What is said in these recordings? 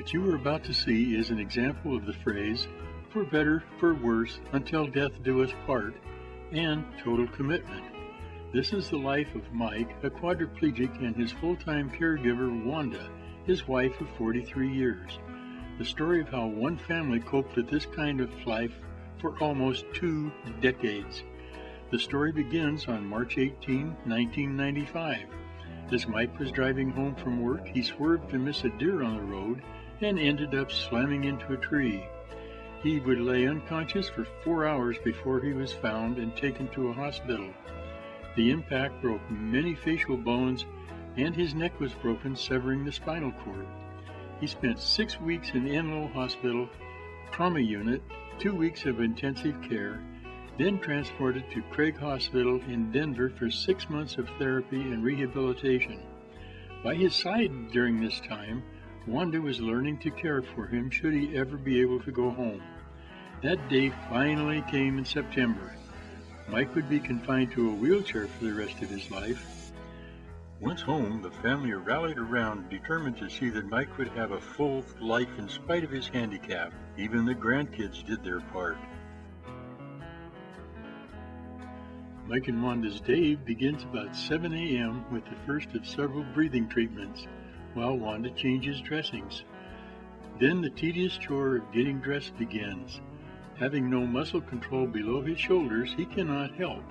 What you are about to see is an example of the phrase, for better, for worse, until death do us part, and total commitment. This is the life of Mike, a quadriplegic, and his full-time caregiver, Wanda, his wife of 43 years. The story of how one family coped with this kind of life for almost 2 decades. The story begins on March 18, 1995. As Mike was driving home from work, he swerved to miss a deer on the road and ended up slamming into a tree. He would lay unconscious for 4 hours before he was found and taken to a hospital. The impact broke many facial bones, and his neck was broken, severing the spinal cord. He spent 6 weeks in Enloe Hospital trauma unit, 2 weeks of intensive care, then transported to Craig Hospital in Denver for 6 months of therapy and rehabilitation. By his side during this time, Wanda was learning to care for him should he ever be able to go home. That day finally came in September. Mike would be confined to a wheelchair for the rest of his life. Once home, the family rallied around, determined to see that Mike would have a full life in spite of his handicap. Even the grandkids did their part. Mike and Wanda's day begins about 7 a.m. with the first of several breathing treatments, while Wanda changes dressings. Then the tedious chore of getting dressed begins. Having no muscle control below his shoulders, he cannot help.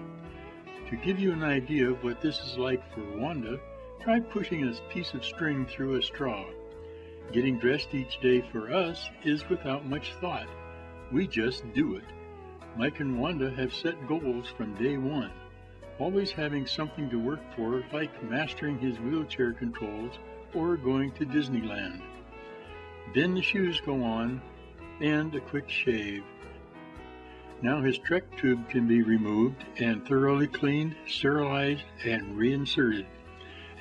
To give you an idea of what this is like for Wanda, try pushing a piece of string through a straw. Getting dressed each day for us is without much thought. We just do it. Mike and Wanda have set goals from day one, always having something to work for, like mastering his wheelchair controls or going to Disneyland. Then the shoes go on, and a quick shave. Now his trach tube can be removed and thoroughly cleaned, sterilized, and reinserted.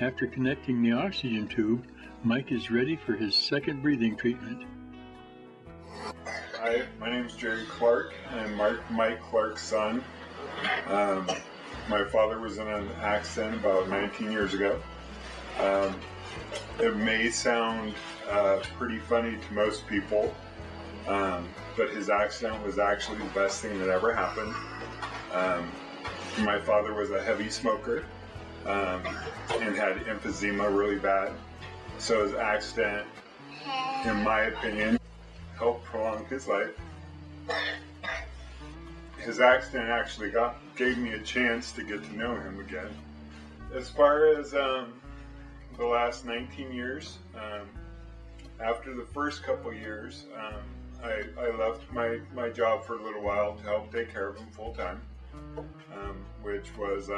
After connecting the oxygen tube, Mike is ready for his second breathing treatment. Hi, my name is Jerry Clark. I'm Mike Clark's son. My father was in an accident about 19 years ago. It may sound pretty funny to most people, but his accident was actually the best thing that ever happened. My father was a heavy smoker and had emphysema really bad. So his accident, in my opinion, helped prolong his life. His accident actually gave me a chance to get to know him again. As far as the last 19 years, after the first couple years, I left my job for a little while to help take care of him full time, which was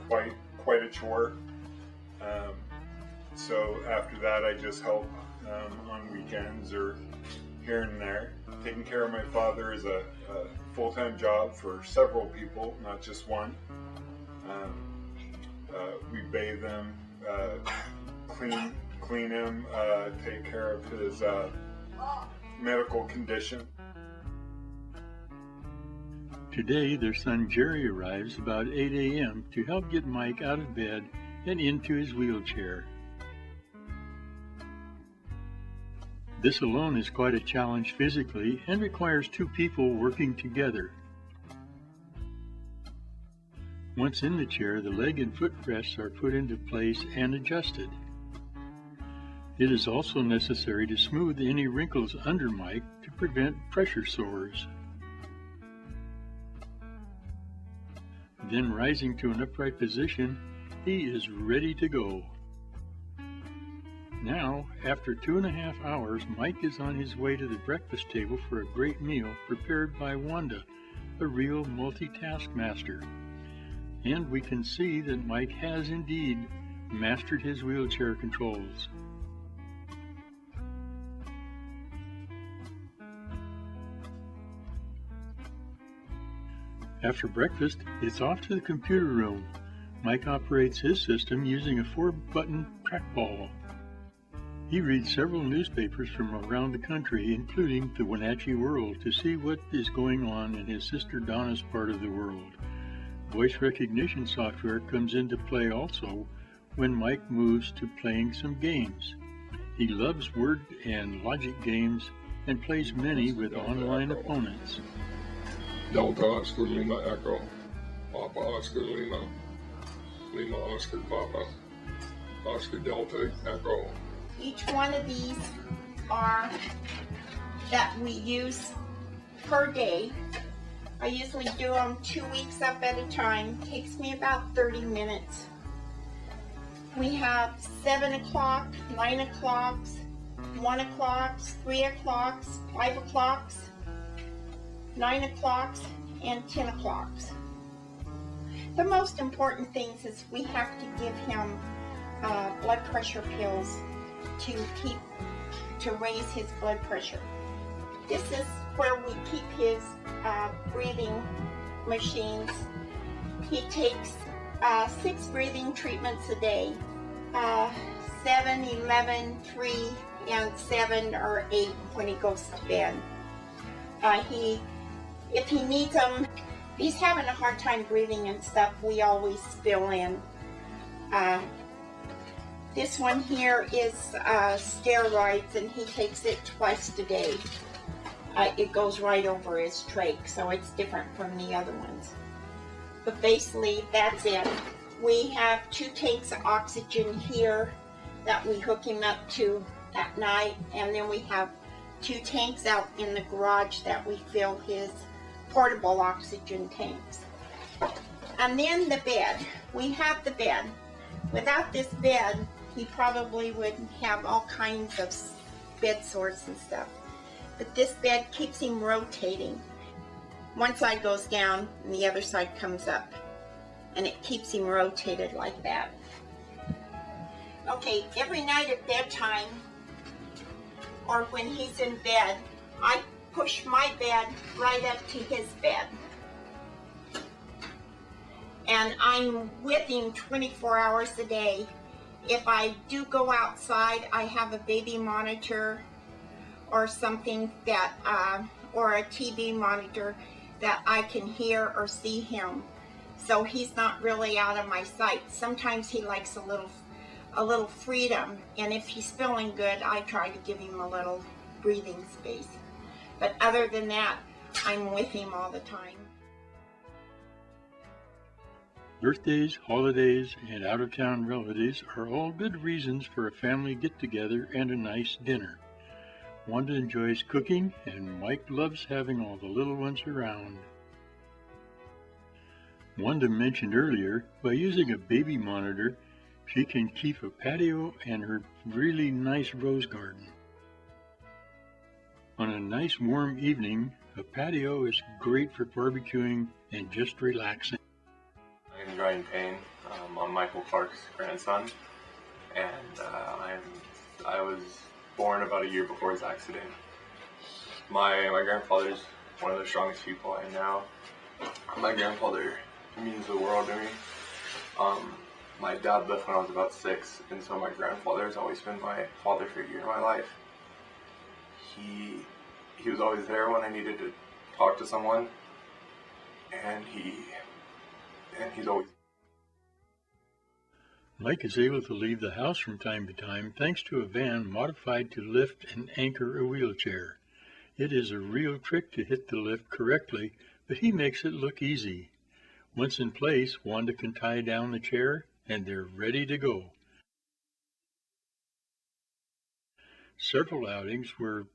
quite a chore. So after that, I just help on weekends or here and there. Taking care of my father is a full-time job for several people, not just one. We bathe him, clean him, take care of his medical condition. Today, their son Jerry arrives about 8 a.m. to help get Mike out of bed and into his wheelchair. This alone is quite a challenge physically and requires 2 people working together. Once in the chair, the leg and foot rests are put into place and adjusted. It is also necessary to smooth any wrinkles under Mike to prevent pressure sores. Then, rising to an upright position, he is ready to go. Now, after 2.5 hours, Mike is on his way to the breakfast table for a great meal prepared by Wanda, a real multitask master. And we can see that Mike has indeed mastered his wheelchair controls. After breakfast, it's off to the computer room. Mike operates his system using a 4-button trackball. He reads several newspapers from around the country, including the Wenatchee World, to see what is going on in his sister Donna's part of the world. Voice recognition software comes into play also when Mike moves to playing some games. He loves word and logic games and plays many with online opponents. Delta Oscar Lima Echo, Papa Oscar Lima, Lima Oscar Papa, Oscar Delta Echo. Each one of these are that we use per day. I usually do them 2 weeks up at a time. Takes me about 30 minutes. We have 7 o'clock, 9 o'clocks, 1 o'clocks, 3 o'clocks, 5 o'clocks, 9 o'clocks, and 10 o'clocks. The most important things is we have to give him blood pressure pills to raise his blood pressure. This is where we keep his breathing machines. He takes 6 breathing treatments a day, 7, 11, 3, and 7 or 8 when he goes to bed. If he needs them, if he's having a hard time breathing and stuff, we always fill in. This one here is steroids, and he takes it twice a day. It goes right over his trach, so it's different from the other ones. But basically, that's it. We have 2 tanks of oxygen here that we hook him up to at night, and then we have 2 tanks out in the garage that we fill his portable oxygen tanks. And then the bed. We have the bed. Without this bed, he probably would have all kinds of bed sores and stuff. But this bed keeps him rotating. One side goes down and the other side comes up. And it keeps him rotated like that. Okay, every night at bedtime, or when he's in bed, I push my bed right up to his bed. And I'm with him 24 hours a day. If I do go outside, I have a baby monitor or something that, or a TV monitor that I can hear or see him. So he's not really out of my sight. Sometimes he likes a little freedom, and if he's feeling good, I try to give him a little breathing space. But other than that, I'm with him all the time. Birthdays, holidays, and out-of-town relatives are all good reasons for a family get-together and a nice dinner. Wanda enjoys cooking, and Mike loves having all the little ones around. Wanda mentioned earlier, by using a baby monitor, she can keep a patio and her really nice rose garden. On a nice warm evening, a patio is great for barbecuing and just relaxing. My name is Ryan Payne. I'm Michael Clark's grandson, and I was born about a year before his accident. My grandfather's one of the strongest people I know. My grandfather means the world to me. My dad left when I was about 6, and so my grandfather has always been my father figure in my life. He was always there when I needed to talk to someone, and he's always... Mike is able to leave the house from time to time thanks to a van modified to lift and anchor a wheelchair. It is a real trick to hit the lift correctly, but he makes it look easy. Once in place, Wanda can tie down the chair and they're ready to go. Several outings were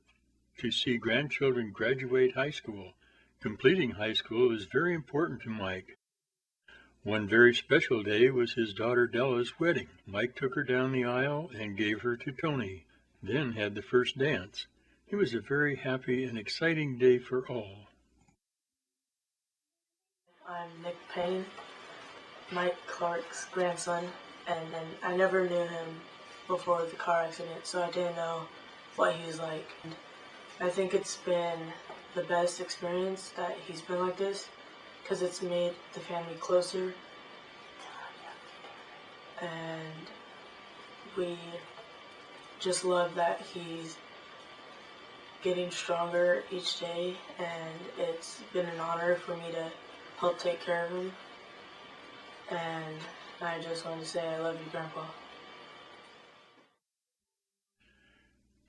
to see grandchildren graduate high school. Completing high school is very important to Mike. One very special day was his daughter Della's wedding. Mike took her down the aisle and gave her to Tony, then had the first dance. It was a very happy and exciting day for all. I'm Nick Payne, Mike Clark's grandson, and I never knew him before the car accident, so I didn't know what he was like. I think it's been the best experience that he's been like this, because it's made the family closer, and we just love that he's getting stronger each day, and it's been an honor for me to help take care of him, and I just want to say I love you, Grandpa.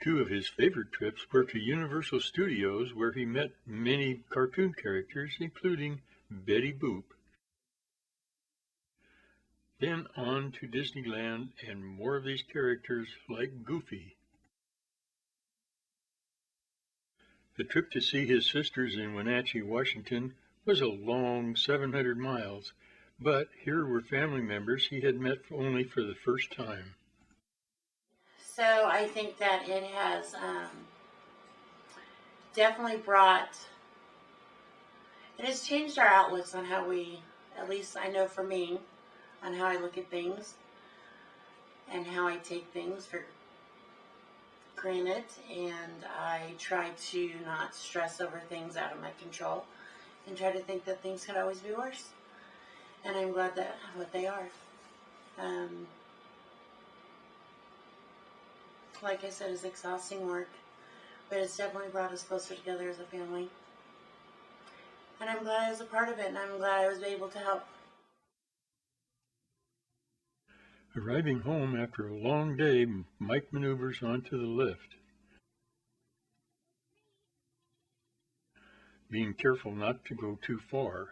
Two of his favorite trips were to Universal Studios, where he met many cartoon characters, including Betty Boop. Then on to Disneyland and more of these characters like Goofy. The trip to see his sisters in Wenatchee, Washington was a long 700 miles, but here were family members he had met only for the first time. So I think that it has definitely it has changed our outlooks on how we, at least I know for me, on how I look at things and how I take things for granted, and I try to not stress over things out of my control and try to think that things could always be worse. And I'm glad that what they are. Like I said, it's exhausting work, but it's definitely brought us closer together as a family. And I'm glad I was a part of it, and I'm glad I was able to help. Arriving home after a long day, Mike maneuvers onto the lift, being careful not to go too far.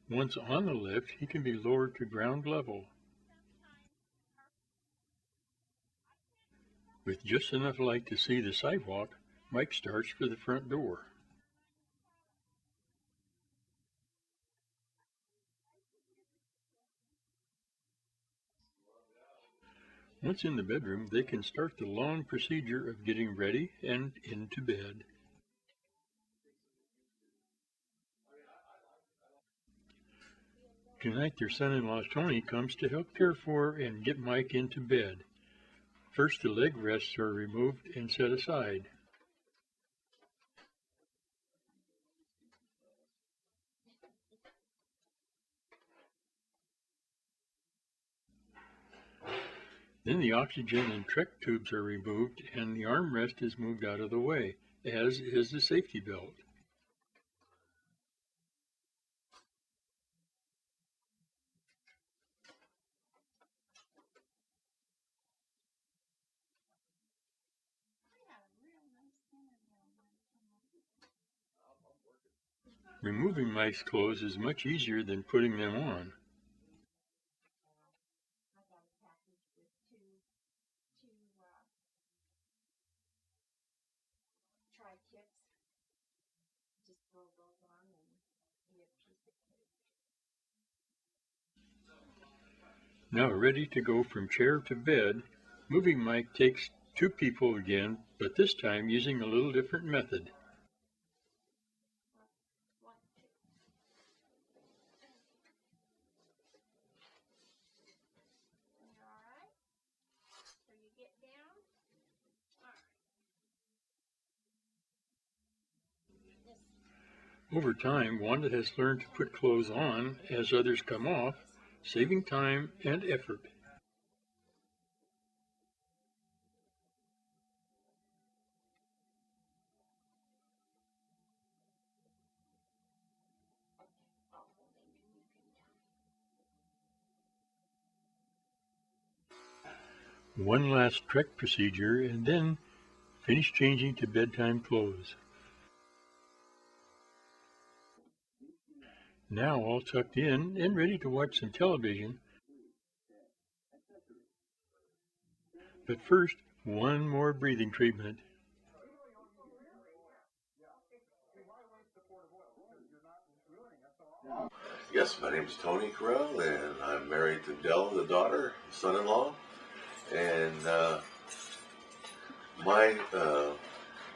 Once on the lift, he can be lowered to ground level. With just enough light to see the sidewalk, Mike starts for the front door. Once in the bedroom, they can start the long procedure of getting ready and into bed. Tonight, their son-in-law Tony comes to help care for and get Mike into bed. First, the leg rests are removed and set aside. Then the oxygen and trach tubes are removed and the armrest is moved out of the way, as is the safety belt. Removing Mike's clothes is much easier than putting them on. Now ready to go from chair to bed, moving Mike takes two people again, but this time using a little different method. Over time, Wanda has learned to put clothes on as others come off, saving time and effort. One last trek procedure and then finish changing to bedtime clothes. Now all tucked in and ready to watch some television. But first, one more breathing treatment. Yes, my name is Tony Carell, and I'm married to Della, the daughter, son-in-law. And my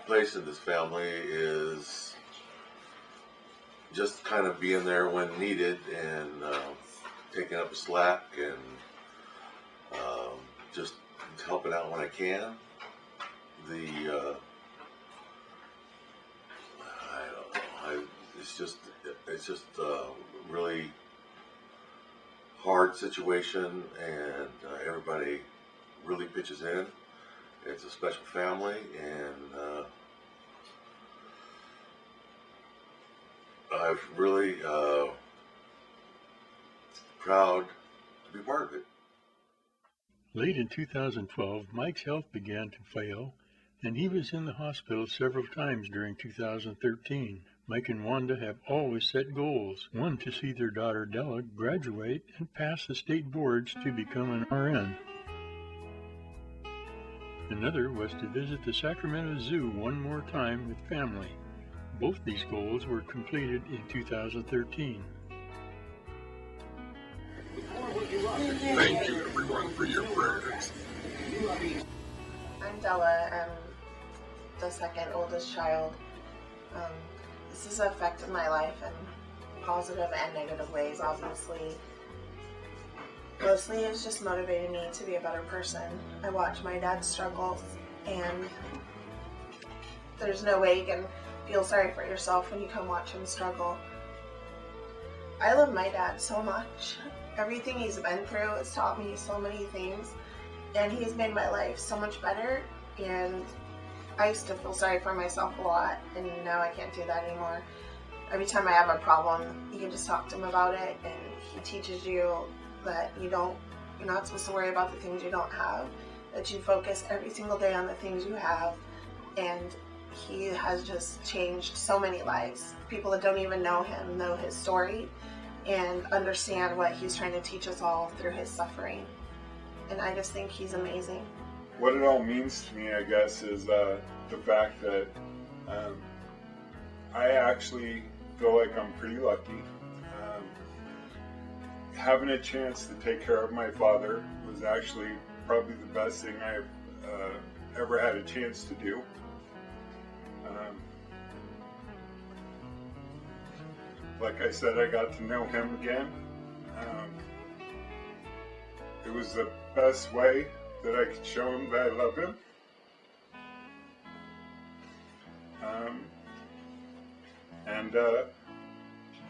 place in this family is just kind of being there when needed and taking up a slack and just helping out when I can. I don't know. It's just a really hard situation, and everybody really pitches in. It's a special family, and I'm really proud to be part of it. Late in 2012, Mike's health began to fail, and he was in the hospital several times during 2013. Mike and Wanda have always set goals. One, to see their daughter Della graduate and pass the state boards to become an RN. Another was to visit the Sacramento Zoo one more time with family. Both these goals were completed in 2013. Thank you, everyone, for your prayers. I'm Della. I'm the second oldest child. This has affected my life in positive and negative ways, obviously. Mostly it's just motivated me to be a better person. I watch my dad struggle, and there's no way you can feel sorry for yourself when you come watch him struggle. I love my dad so much. Everything he's been through has taught me so many things, and he's made my life so much better. And I used to feel sorry for myself a lot, and now I can't do that anymore. Every time I have a problem, you can just talk to him about it, and he teaches you that you're not supposed to worry about the things you don't have, that you focus every single day on the things you have. And he has just changed so many lives. People that don't even know him know his story and understand what he's trying to teach us all through his suffering. And I just think he's amazing. What it all means to me, I guess, is the fact that I actually feel like I'm pretty lucky. Having a chance to take care of my father was actually probably the best thing I've ever had a chance to do. Like I said, I got to know him again. It was the best way that I could show him that I love him. And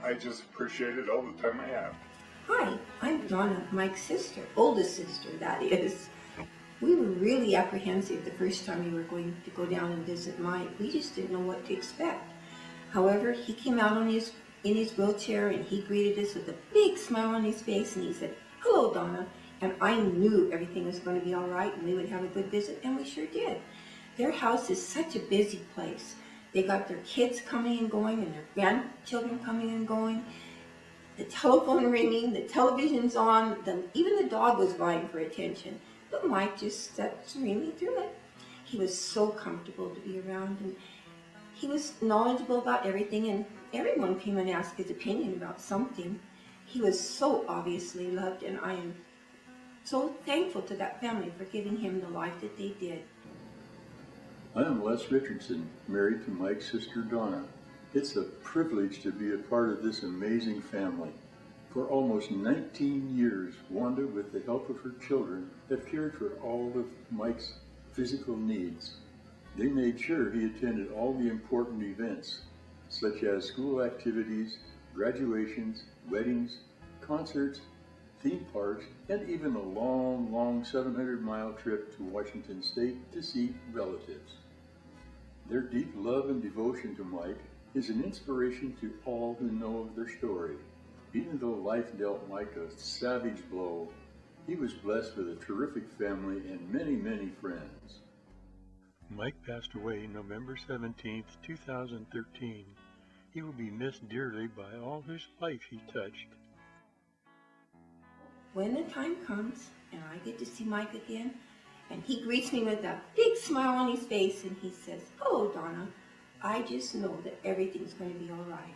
I just appreciate it all the time I have. Hi, I'm Donna, Mike's sister, oldest sister, that is. We were really apprehensive the first time we were going to go down and visit Mike. We just didn't know what to expect. However, he came out in his wheelchair, and he greeted us with a big smile on his face, and he said, "Hello, Donna." And I knew everything was going to be all right, and we would have a good visit, and we sure did. Their house is such a busy place. They got their kids coming and going, and their grandchildren coming and going. The telephone ringing, the television's on, even the dog was vying for attention. But Mike just sat serenely through it. He was so comfortable to be around, and he was knowledgeable about everything, and everyone came and asked his opinion about something. He was so obviously loved, and I am so thankful to that family for giving him the life that they did. I am Les Richardson, married to Mike's sister Donna. It's a privilege to be a part of this amazing family. For almost 19 years, Wanda, with the help of her children, have cared for all of Mike's physical needs. They made sure he attended all the important events, such as school activities, graduations, weddings, concerts, theme parks, and even a long 700-mile trip to Washington State to see relatives. Their deep love and devotion to Mike is an inspiration to all who know of their story. Even though life dealt Mike a savage blow, he was blessed with a terrific family and many friends. Mike passed away November 17, 2013. He will be missed dearly by all whose life he touched. When the time comes and I get to see Mike again, and he greets me with a big smile on his face, and he says, "Hello, Donna," I just know that everything's going to be all right.